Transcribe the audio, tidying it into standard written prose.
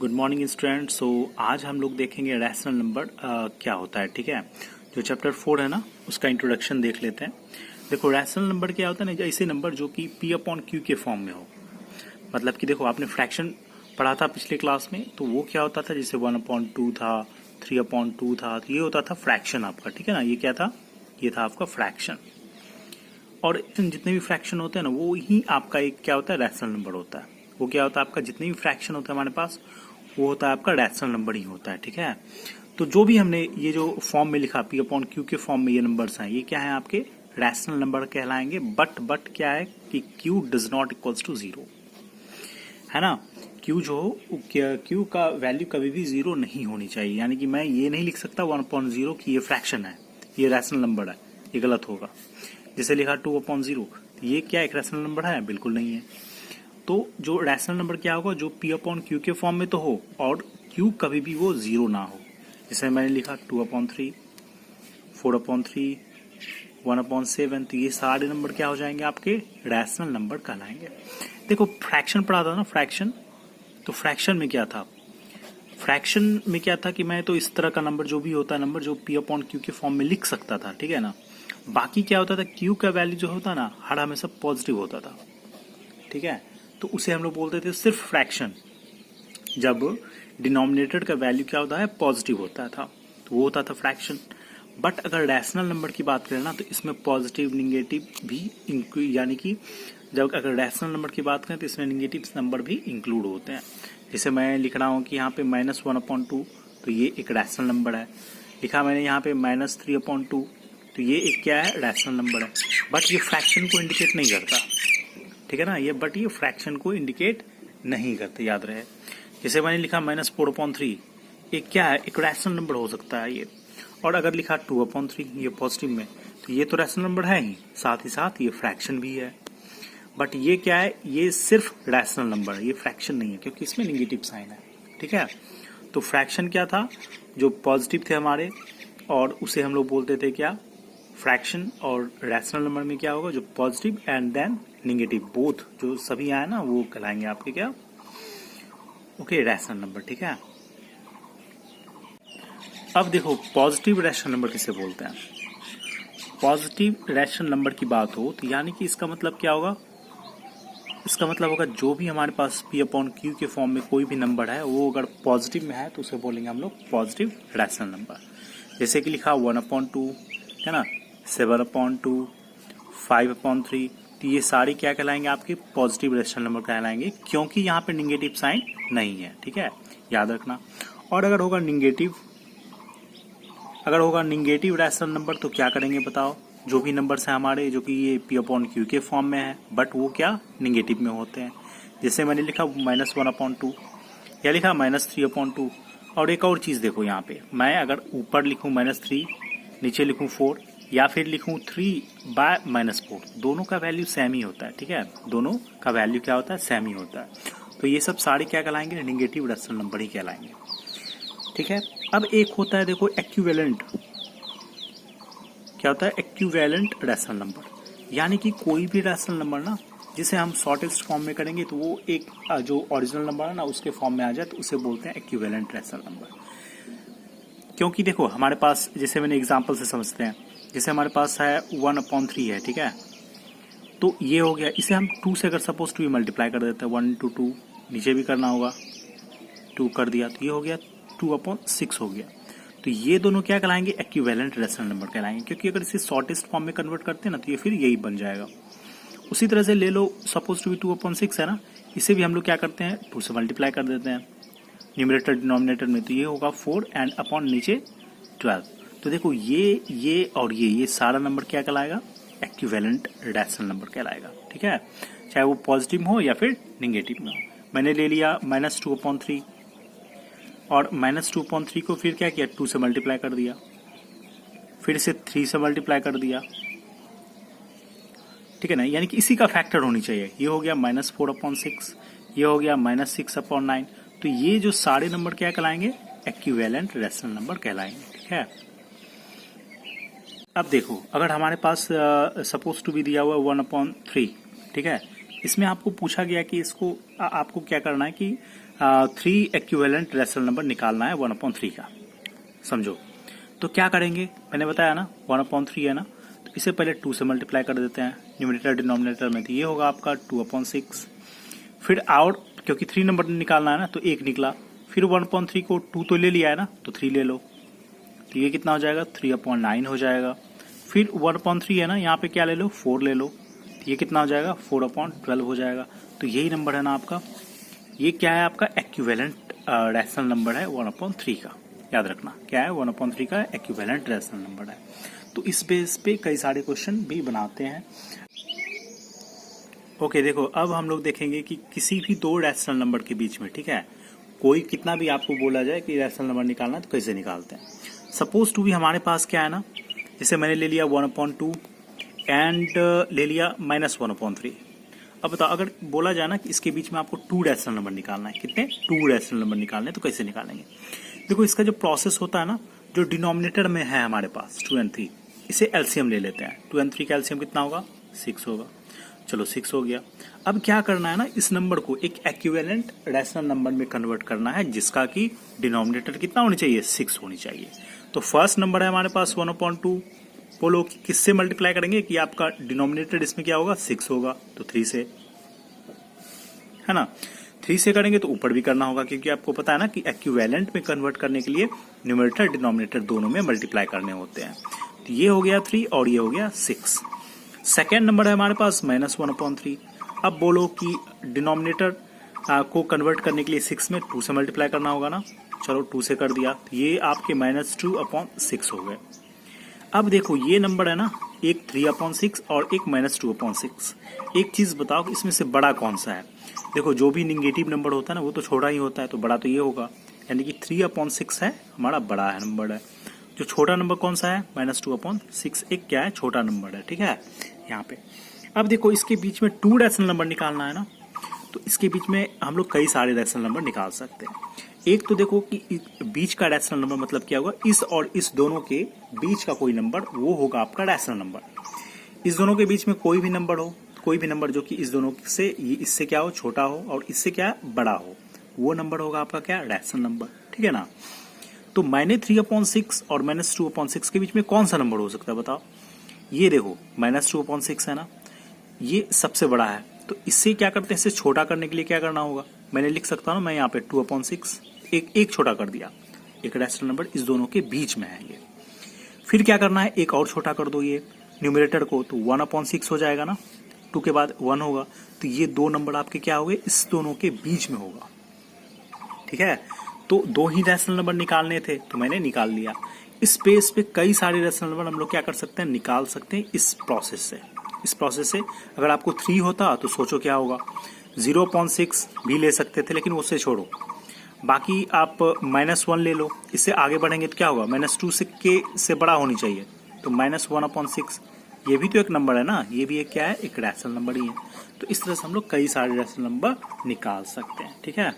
Good morning student. सो आज हम लोग देखेंगे रैशनल नंबर क्या होता है। ठीक है, जो चैप्टर 4 है ना उसका इंट्रोडक्शन देख लेते हैं। देखो रैशनल नंबर क्या होता है ना, ऐसे नंबर जो कि पी अपॉन क्यू के फॉर्म में हो। मतलब कि देखो आपने फ्रैक्शन पढ़ा था पिछले क्लास में, तो वो क्या होता था, जैसे 1/2 था, 3/2 था, तो ये होता था फ्रैक्शन आपका। ठीक है ना, ये क्या था, ये था आपका फ्रैक्शन। और जितने भी फ्रैक्शन होते हैं ना वो ही आपका एक क्या होता है, रैशनल नंबर होता है। वो क्या होता है आपका, जितने भी फ्रैक्शन होते हैं हमारे पास वो होता है आपका रैशनल नंबर ही होता है। ठीक है, तो जो भी हमने ये जो फॉर्म में लिखा पी अपॉन क्यू के फॉर्म में ये नंबर्स हैं, ये क्या है आपके रैशनल नंबर कहलाएंगे। बट क्या है कि Q does not equals to zero, है ना। क्यू जो क्यू का वैल्यू कभी भी जीरो नहीं होनी चाहिए। यानी कि मैं ये नहीं लिख सकता 1/0 कि ये फ्रैक्शन है, ये रैशनल नंबर है, ये गलत होगा। जैसे लिखा 2/0, तो ये क्या एक रैशनल नंबर है, बिल्कुल नहीं है। तो जो रैशनल नंबर क्या होगा, जो पी अपॉन क्यू के फॉर्म में तो हो और क्यू कभी भी वो जीरो ना हो। जैसे मैंने लिखा 2/3, 4/3, 1/7, तो ये सारे नंबर क्या हो जाएंगे आपके रैशनल नंबर कहलाएंगे। देखो फ्रैक्शन पढ़ा था ना, फ्रैक्शन, तो फ्रैक्शन में क्या था, फ्रैक्शन में क्या था कि मैं तो इस तरह का नंबर जो भी होता है, नंबर जो पी अपॉन क्यू के फॉर्म में लिख सकता था। ठीक है ना, बाकी क्या होता था, क्यू का वैल्यू जो होता ना हर हमेशा पॉजिटिव होता था। ठीक है, तो उसे हम लोग बोलते थे सिर्फ फ्रैक्शन, जब डिनोमिनेटर का वैल्यू क्या होता है, पॉजिटिव होता था, तो वो होता था फ्रैक्शन। बट अगर रैशनल नंबर की बात करें ना, तो इसमें पॉजिटिव निगेटिव भी यानी कि जब अगर रैशनल नंबर की बात करें तो इसमें निगेटिव नंबर भी इंक्लूड होते हैं। जैसे मैं लिख रहा हूँ कि यहाँ पे -1/2, तो ये एक रैशनल नंबर है। लिखा मैंने यहाँ पे -3/2, तो ये एक क्या है, रैशनल नंबर है। बट ये फ्रैक्शन को इंडिकेट नहीं करता। ठीक है ना, ये फ्रैक्शन को इंडिकेट नहीं करते, याद रहे। जैसे मैंने लिखा -4/3, ये क्या है, एक रैशनल नंबर हो सकता है ये। और अगर लिखा 2/3 ये पॉजिटिव में, तो ये तो रैशनल नंबर है ही साथ ये फ्रैक्शन भी है। बट ये क्या है, ये सिर्फ रैशनल नंबर है, ये फ्रैक्शन नहीं है, क्योंकि इसमें निगेटिव साइन है। ठीक है, तो फ्रैक्शन क्या था, जो पॉजिटिव थे हमारे, और उसे हम लोग बोलते थे क्या, फ्रैक्शन। और रैशनल नंबर में क्या होगा, जो positive and then negative both जो सभी आए ना, वो कहलाएंगे आपके क्या, ओके, रैशनल नंबर। ठीक है, अब देखो पॉजिटिव रैशनल नंबर किसे बोलते हैं। पॉजिटिव रैशनल नंबर की बात हो तो यानी कि इसका मतलब क्या होगा, इसका मतलब होगा जो भी हमारे पास पी अपॉन क्यू के फॉर्म में कोई भी नंबर है, वो अगर पॉजिटिव में है तो उसे बोलेंगे हम लोग पॉजिटिव रैशनल नंबर। जैसे कि लिखा 1/2 है ना, 7/2, 5/3, तो ये सारी क्या कहलाएंगे, आपके पॉजिटिव रैशनल नंबर कहलाएंगे, क्योंकि यहाँ पे निगेटिव साइन नहीं है। ठीक है, याद रखना। और अगर होगा निगेटिव रैशनल नंबर तो क्या करेंगे बताओ, जो भी नंबर्स हैं हमारे जो कि ये पी अपॉन क्यू के फॉर्म में है बट वो क्या निगेटिव में होते हैं। जैसे मैंने लिखा -1/2 या लिखा -3/2। और एक और चीज़ देखो, यहाँ पे मैं अगर ऊपर लिखूँ -3, नीचे लिखूँ 4, या फिर लिखूँ 3/-4, दोनों का वैल्यू सेम ही होता है। ठीक है, दोनों का वैल्यू क्या होता है, सेम ही होता है। तो ये सब सारे क्या कहलाएंगे, निगेटिव रैशनल नंबर ही कहलाएंगे। ठीक है, अब एक होता है देखो एक्विवेलेंट, क्या होता है, एक्विवेलेंट रैशनल नंबर। यानी कि कोई भी रैशनल नंबर ना जिसे हम शॉर्टेस्ट फॉर्म में करेंगे तो वो एक जो ओरिजिनल नंबर है ना उसके फॉर्म में आ जाए, तो उसे बोलते हैं एक्विवेलेंट रैशनल नंबर। क्योंकि देखो हमारे पास, जैसे मैंने एग्जांपल से समझते हैं, जैसे हमारे पास है 1/3 है। ठीक है, तो ये हो गया, इसे हम 2 से अगर सपोज 2 मल्टीप्लाई कर देते हैं, 1 into 2, नीचे भी करना होगा, 2 कर दिया, तो ये हो गया 2/6 हो गया। तो ये दोनों क्या कहलाएंगे, एक्विवेलेंट रैशनल नंबर कहलाएंगे, क्योंकि अगर इसे शॉर्टेस्ट फॉर्म में कन्वर्ट करते हैं ना तो ये फिर यही बन जाएगा। उसी तरह से ले लो, सपोज टू बी 2/6 है ना, इसे भी हम लोग क्या करते हैं, 2 से मल्टीप्लाई कर देते हैं न्यूमरेटर डिनोमिनेटर में, तो ये होगा 4 एंड अपॉन नीचे 12। तो देखो ये और ये सारा नंबर क्या कहलाएगा, एक्विवेलेंट रैशनल नंबर कहलाएगा। ठीक है, चाहे वो पॉजिटिव हो या फिर निगेटिव में हो। मैंने ले लिया -2/3, और -2/3 को फिर क्या किया, 2 से मल्टीप्लाई कर दिया, फिर इसे 3 से मल्टीप्लाई कर दिया। ठीक है ना, यानी कि इसी का फैक्टर होनी चाहिए। ये हो गया -4/6, ये हो गया -6/9। तो ये जो सारे नंबर क्या कहलाएंगे, एक्विवेलेंट रैशनल नंबर कहलाएंगे। ठीक है, अब देखो अगर हमारे पास सपोज टू बी दिया हुआ 1/3, ठीक है, इसमें आपको पूछा गया कि इसको आपको क्या करना है कि 3 इक्विवेलेंट रैशनल नंबर निकालना है 1/3 का। समझो तो क्या करेंगे, मैंने बताया ना 1/3 है ना, तो इसे पहले 2 से मल्टीप्लाई कर देते हैं न्यूमरेटर डिनोमिनेटर में, तो ये होगा आपका 2/6। फिर आउट क्योंकि 3 नंबर निकालना है ना तो 1 निकला, फिर 1/3 को 2 तो ले लिया है ना तो 3 ले लो, तो ये कितना हो जाएगा 3/9 हो जाएगा। फिर 1/3 है ना, यहाँ पे क्या ले लो 4 ले लो, तो ये कितना हो जाएगा 4/12 हो जाएगा। तो यही नंबर है ना आपका, ये क्या है आपका इक्विवेलेंट रैशनल नंबर है 1/3 का। याद रखना क्या है 1/3 का इक्विवेलेंट रैशनल नंबर है। तो इस बेस पे कई सारे क्वेश्चन भी बनाते हैं। ओके देखो अब हम लोग देखेंगे कि किसी भी दो रैशनल नंबर के बीच में, ठीक है, कोई कितना भी आपको बोला जाए कि रैशनल नंबर निकालना है तो कैसे निकालते हैं। सपोज टू भी हमारे पास क्या है ना, जैसे मैंने ले लिया 1/2 एंड ले लिया -1/3। अब बताओ अगर बोला जाए ना कि इसके बीच में आपको 2 रैशनल नंबर निकालना है, कितने 2 रैशनल नंबर निकालने हैं, तो कैसे निकालेंगे। देखो इसका जो प्रोसेस होता है ना, जो डिनोमिनेटर में है हमारे पास 2 और 3, इसे एलसीएम ले लेते हैं। 2 और 3 का एलसीएम कितना होगा 6 होगा। चलो 6 हो गया। अब क्या करना है ना, इस नंबर को एक इक्विवेलेंट रैशनल नंबर में कन्वर्ट करना है जिसका कि डिनोमिनेटर कितना होनी चाहिए 6 होनी चाहिए। तो फर्स्ट नंबर है हमारे पास 1/2, बोलो कि किससे मल्टीप्लाई करेंगे कि आपका डिनोमिनेटर इसमें क्या होगा 6 होगा, तो 3 से, है ना। 3 से करेंगे तो ऊपर भी करना होगा क्योंकि आपको पता है ना कि इक्विवेलेंट में कन्वर्ट करने के लिए न्यूमरेटर डिनोमिनेटर दोनों में मल्टीप्लाई करने होते हैं। तो ये हो गया 3 और ये हो गया 6। सेकेंड नंबर है हमारे पास -1/3। अब बोलो कि डिनोमिनेटर को कन्वर्ट करने के लिए 6 में 2 से मल्टीप्लाई करना होगा ना, चलो 2 से कर दिया, तो ये आपके -2/6 हो गए। अब देखो ये नंबर है ना, एक 3/6 और एक -2/6। एक चीज बताओ कि इसमें से बड़ा कौन सा है। देखो जो भी निगेटिव नंबर होता है ना वो तो छोटा ही होता है, तो बड़ा तो ये होगा, यानी कि 3/6 है हमारा बड़ा है नंबर है। जो छोटा नंबर कौन सा है -2/6, एक क्या है छोटा नंबर है, ठीक है यहाँ पे। अब देखो इसके बीच में 2 रैशनल नंबर निकालना है ना, तो इसके बीच में हम लोग कई सारे रैशनल नंबर निकाल सकते हैं। एक तो देखो कि बीच का रैशनल नंबर मतलब क्या होगा, इस और इस दोनों के बीच का कोई नंबर वो होगा आपका रैशनल नंबर। इस दोनों के बीच में कोई भी नंबर हो, कोई भी नंबर जो कि इस दोनों से इससे क्या हो छोटा हो और इससे क्या बड़ा हो, वो नंबर होगा आपका क्या रैशनल नंबर, ठीक है ना। तो -3/6 और -2/6 के बीच में कौन सा नंबर हो सकता है बताओ। ये देखो -2/6 है ना, ये सबसे बड़ा है, तो इससे क्या करते हैं, इससे छोटा करने के लिए क्या करना होगा, मैंने लिख सकता हूँ ना मैं यहाँ पे 2/6 एक छोटा कर दिया, एक रैशनल नंबर इस दोनों के बीच में है ये। फिर क्या करना है, एक और छोटा कर दो ये न्यूमरेटर को, तो 1/6 हो जाएगा ना, 2 के बाद 1 होगा, तो ये 2 नंबर आपके क्या हो गए इस दोनों के बीच में होगा, ठीक है। तो 2 ही रैशनल नंबर निकालने थे तो मैंने निकाल लिया। इस पेज पे कई सारे रैशनल नंबर हम लोग क्या कर सकते हैं निकाल सकते हैं इस प्रोसेस से। इस प्रोसेस से अगर आपको 3 होता तो सोचो क्या होगा, 0/6 भी ले सकते थे लेकिन उससे छोड़ो, बाकी आप -1 ले लो, इससे आगे बढ़ेंगे तो क्या होगा -2 से बड़ा होनी चाहिए, तो -1/6 ये भी तो एक नंबर है ना, ये भी एक क्या है एक रैशनल नंबर ही है। तो इस तरह से हम लोग कई सारे रैशनल नंबर निकाल सकते हैं, ठीक है।